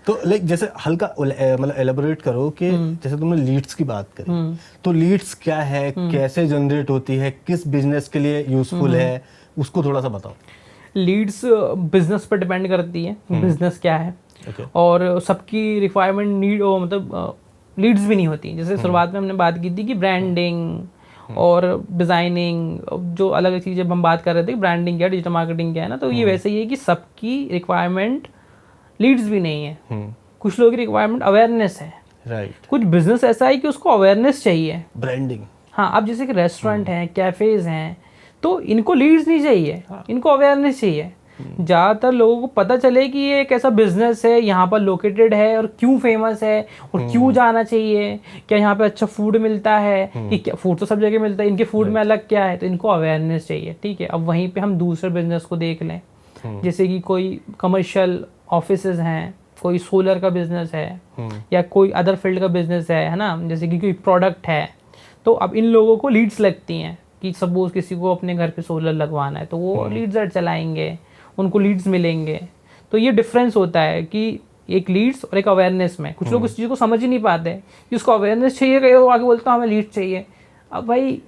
तो लाइक जैसे हल्का मतलब एलेबोरेट करो कि जैसे तुमने लीड्स की बात करी, तो लीड्स क्या है, कैसे जनरेट होती है, किस बिजनेस के लिए यूजफुल है, उसको थोड़ा सा बताओ। लीड्स बिजनेस पर डिपेंड करती है, बिजनेस क्या है। और सबकी रिक्वायरमेंट नीड मतलब लीड्स भी नहीं होती। जैसे शुरुआत में हमने बात की थी कि ब्रांडिंग और डिज़ाइनिंग, जो अलग अलग चीज़ें हम बात कर रहे थे, ब्रांडिंग क्या, डिजिटल मार्केटिंग क्या है ना, तो ये वैसे ही है कि सबकी रिक्वायरमेंट लीड्स भी नहीं है। कुछ लोगों की रिक्वायरमेंट अवेयरनेस है। राइट। कुछ बिजनेस ऐसा है कि उसको अवेयरनेस चाहिए, ब्रांडिंग। हाँ, अब जैसे कि रेस्टोरेंट हैं, कैफेज हैं, तो इनको लीड्स नहीं चाहिए, इनको अवेयरनेस चाहिए। ज़्यादातर लोगों को पता चले कि ये एक ऐसा बिजनेस है, यहाँ पर लोकेटेड है और क्यों फेमस है और क्यों जाना चाहिए, क्या यहाँ पे अच्छा फूड मिलता है, कि क्या फूड तो सब जगह मिलता है, इनके फूड में अलग क्या है, तो इनको अवेयरनेस चाहिए। ठीक है, अब वहीं पे हम दूसरे बिजनेस को देख लें, जैसे कि कोई कमर्शियल ऑफिसेज हैं, कोई सोलर का बिजनेस है, या कोई अदर फील्ड का बिजनेस है ना, जैसे कि कोई प्रोडक्ट है। तो अब इन लोगों को लीड्स लगती हैं कि सपोज किसी को अपने घर पे सोलर लगवाना है, तो वो लीड्स चलाएंगे, उनको लीड्स मिलेंगे। तो ये डिफरेंस होता है कि एक लीड्स और एक अवेयरनेस में। कुछ लोग इस चीज़ को समझ ही नहीं पाते कि उसको अवेयरनेस चाहिए, कहीं वो आगे बोलता हमें लीड्स चाहिए। अब भाई,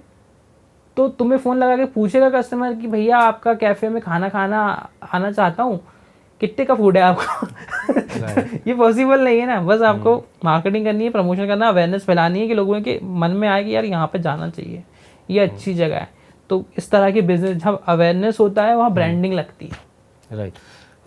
तो तुम्हें फ़ोन लगा के पूछेगा कस्टमर कि भैया आपका कैफ़े में खाना आना चाहता हूँ, कितने का फूड है आपको? ये पॉसिबल नहीं है ना। बस आपको मार्केटिंग करनी है, प्रमोशन करना, अवेयरनेस फैलानी है कि लोगों के मन में आए कि यार यहाँ पे जाना चाहिए, ये अच्छी जगह है। तो इस तरह के बिजनेस जहाँ अवेयरनेस होता है वहाँ ब्रांडिंग लगती है। राइट।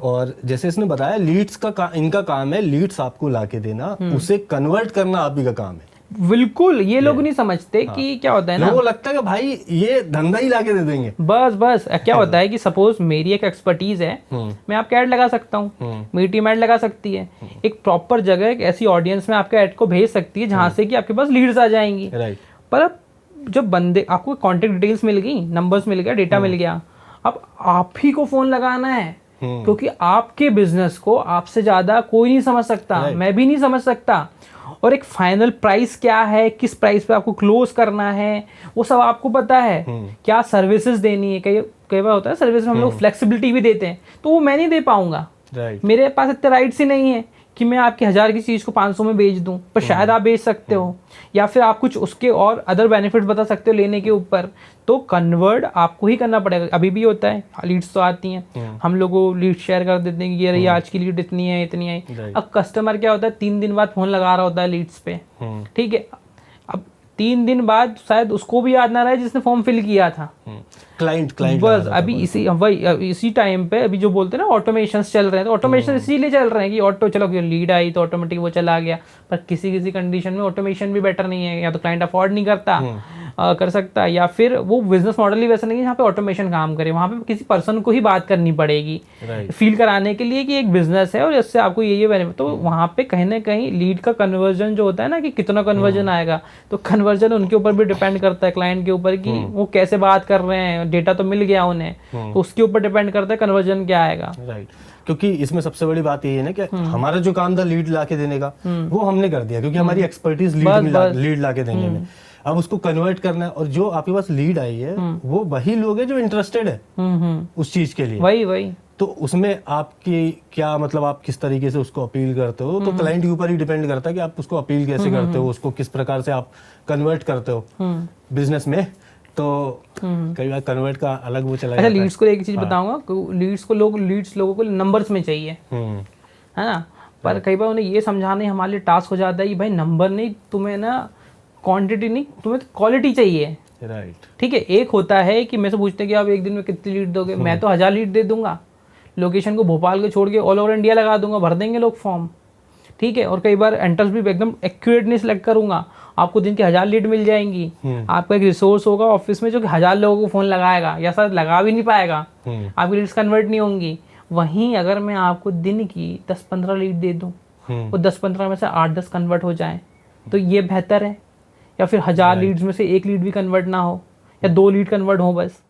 और जैसे इसने बताया लीड्स का इनका काम है लीड्स आपको लाके देना, उसे कन्वर्ट करना आप ही का काम है। बिल्कुल, ये लोग नहीं समझते कि क्या होता है ना, लोगों को लगता है कि भाई ये धंधा ही लाके दे देंगे। बस क्या होता है कि सपोज मेरी एक एक्सपर्टीज है, मैं आपका ऐड लगा सकता हूँ, मेरी टीम ऐड लगा सकती है, एक प्रॉपर जगह एक ऐसी ऑडियंस में आपके ऐड को भेज सकती है जहाँ से कि आपके पास लीड्स आ जाएंगी। राइट। पर अब जब बंदे आपको कॉन्टेक्ट डिटेल्स मिल गई, नंबर्स मिल गया, डेटा मिल गया, अब आप ही को फोन लगाना है, क्योंकि आपके बिजनेस को आपसे ज्यादा कोई नहीं समझ सकता, मैं भी नहीं समझ सकता। और एक फाइनल प्राइस क्या है, किस प्राइस पे आपको क्लोज करना है, वो सब आपको पता है। क्या सर्विसेज देनी है, कई बार होता है सर्विस में हम लोग फ्लेक्सिबिलिटी भी देते हैं, तो वो मैं नहीं दे पाऊंगा। मेरे पास इतने राइट्स ही नहीं है कि मैं आपकी 1000 की चीज़ को 500 में बेच दूं, पर शायद आप बेच सकते हो, या फिर आप कुछ उसके और अदर बेनिफिट्स बता सकते हो लेने के ऊपर। तो कन्वर्ट आपको ही करना पड़ेगा। अभी भी होता है, लीड्स तो आती हैं, हम लोग को लीड शेयर कर देते हैं कि ये आज की लीड इतनी है इतनी है। अब कस्टमर क्या होता है, 3 दिन बाद फोन लगा रहा होता है लीड्स पे, ठीक है। अब 3 दिन बाद शायद उसको भी याद ना रहे जिसने फॉर्म फिल किया था, क्लाइंट बस अभी इसी टाइम पे अभी जो बोलते हैं ना ऑटोमेशंस चल रहे हैं, तो ऑटोमेशन इसीलिए चल रहे हैं कि ऑटो, चलो लीड आई तो ऑटोमेटिक वो चला गया। पर किसी कंडीशन में ऑटोमेशन भी बेटर नहीं है, या तो क्लाइंट अफोर्ड नहीं करता कर सकता, या फिर वो बिजनेस मॉडल ही वैसा नहीं है जहाँ पे ऑटोमेशन काम करे। वहाँ पे किसी पर्सन को ही बात करनी पड़ेगी फील कराने के लिए कि एक बिजनेस है और इससे आपको ये बेनिफिट। तो वहाँ पे कहीं ना कहीं लीड का कन्वर्जन जो होता है ना, कि कितना कन्वर्जन आएगा, तो कन्वर्जन उनके ऊपर भी डिपेंड करता है, क्लाइंट के ऊपर, कि वो कैसे बात कर रहे हैं, डेटा तो मिल गया उन्हें, तो उसके ऊपर डिपेंड करता है कन्वर्जन क्या आएगा। राइट। क्योंकि इसमें सबसे बड़ी बात ये है ना कि हमारा जो काम था लीड लाके देने का, वो हमने कर दिया, क्योंकि हमारी एक्सपर्टीज लीड लाके देने में। अब उसको कन्वर्ट करना है, और जो आपके पास लीड आई है वो वही लोग हैं जो इंटरेस्टेड है उस चीज के लिए। वही तो उसमें आपकी क्या मतलब, आप किस तरीके से उसको अपील करते हो, तो क्लाइंट के ऊपर ही डिपेंड करता है कि आप उसको अपील कैसे करते हो, उसको किस प्रकार से आप कन्वर्ट करते हो बिजनेस में। तो कई बार कन्वर्ट का अलग वो चला जाता है। लीड्स को एक चीज बताऊंगा, लीड्स लोगों को नंबर्स में चाहिए, है ना। पर कई बार उन्हें ये समझाने हमारे लिए टास्क हो जाता है कि भाई नंबर नहीं, तुम्हें ना क्वांटिटी नहीं, तुम्हें क्वालिटी चाहिए। राइट। ठीक है, एक होता है कि मैं से पूछते हैं कि आप एक दिन में कितनी लीड दोगे, मैं तो 1000 लीड दे दूंगा, लोकेशन को भोपाल को छोड़ के ऑल ओवर इंडिया लगा दूंगा, भर देंगे लोग फॉर्म। ठीक है, और कई बार एंटर्स भी एकदम एक्यूरेट नहीं सिलेक्ट करूंगा, आपको दिन की 1000 लीड मिल जाएंगी। आपका एक रिसोर्स होगा ऑफिस में जो कि 1000 लोगों को फोन लगाएगा, या शायद लगा भी नहीं पाएगा, आपकी लीड्स कन्वर्ट नहीं होंगी। वहीं अगर मैं आपको दिन की 10-15 लीड दे दूं, वो 10-15 में से 8-10 कन्वर्ट हो जाए, तो ये बेहतर है। या फिर 1000 लीड्स में से 1 लीड भी कन्वर्ट ना हो, या 2 लीड कन्वर्ट हो बस,